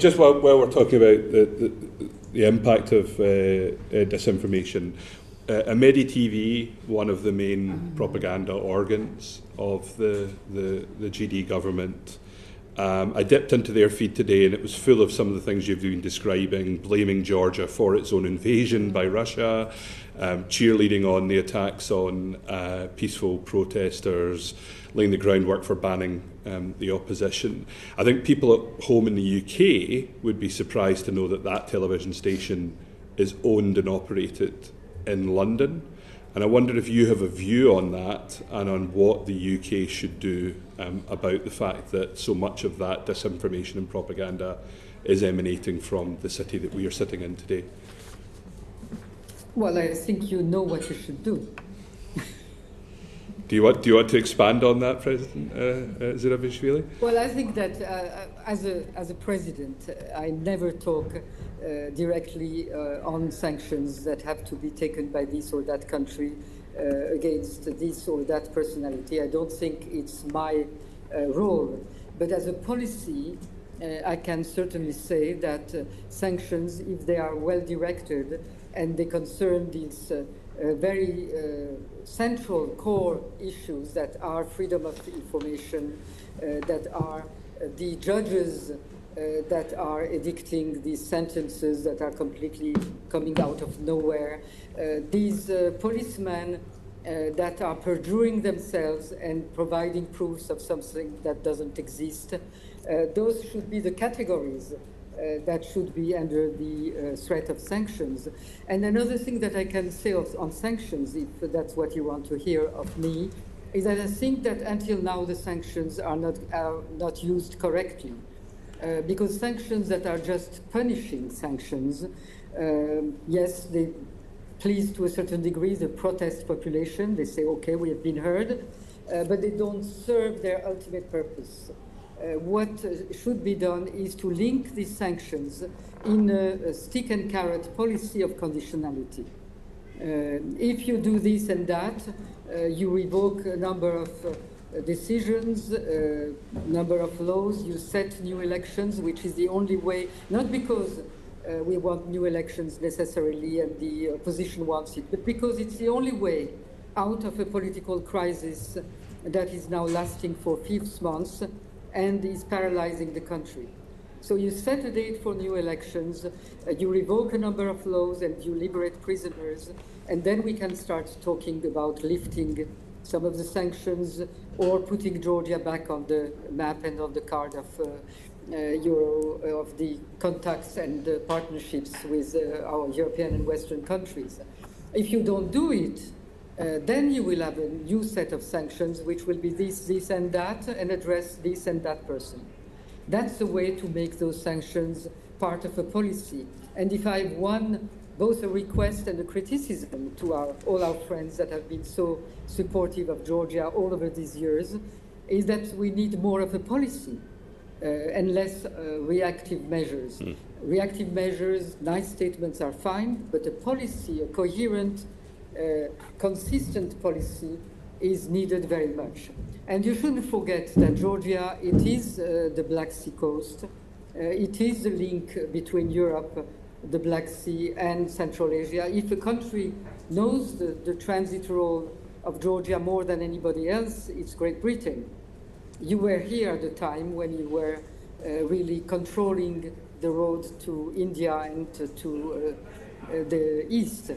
just while we're talking about the impact of disinformation, Imedi TV, one of the main propaganda organs of the GD government, I dipped into their feed today and it was full of some of the things you've been describing, blaming Georgia for its own invasion by Russia, cheerleading on the attacks on peaceful protesters, laying the groundwork for banning the opposition. I think people at home in the UK would be surprised to know that that television station is owned and operated in London. And I wonder if you have a view on that and on what the UK should do about the fact that so much of that disinformation and propaganda is emanating from the city that we are sitting in today. Well, I think you know what you should do. Do you want to expand on that, President Zourabichvili? Well, I think that as a president, I never talk directly on sanctions that have to be taken by this or that country against this or that personality. I don't think it's my role. But as a policy, I can certainly say that sanctions, if they are well directed and they concern these very central core issues that are freedom of information, that are the judges that are edicting these sentences that are completely coming out of nowhere, these policemen that are perjuring themselves and providing proofs of something that doesn't exist. Those should be the categories that should be under the threat of sanctions. And another thing that I can say on sanctions, if that's what you want to hear of me, is that I think that until now the sanctions are not used correctly. Because sanctions that are just punishing sanctions, yes, they please to a certain degree the protest population. They say, okay, we have been heard, but they don't serve their ultimate purpose. What should be done is to link these sanctions in a stick and carrot policy of conditionality. If you do this and that, you revoke a number of decisions, number of laws, you set new elections, which is the only way, not because we want new elections necessarily and the opposition wants it, but because it's the only way out of a political crisis that is now lasting for 5 months and is paralyzing the country. So you set a date for new elections, you revoke a number of laws and you liberate prisoners, and then we can start talking about lifting some of the sanctions or putting Georgia back on the map and on the card of the contacts and partnerships with our European and Western countries. If you don't do it, then you will have a new set of sanctions which will be this and that and address this and that person. That's the way to make those sanctions part of a policy. And if I've won both a request and a criticism to all our friends that have been so supportive of Georgia all over these years, is that we need more of a policy and less reactive measures. Reactive measures, nice statements are fine, but a policy, a coherent, consistent policy is needed very much. And you shouldn't forget that Georgia, it is the Black Sea coast. It is the link between Europe, the Black Sea, and Central Asia. If a country knows the transit role of Georgia more than anybody else, it's Great Britain. You were here at the time when you were really controlling the road to India and to the east.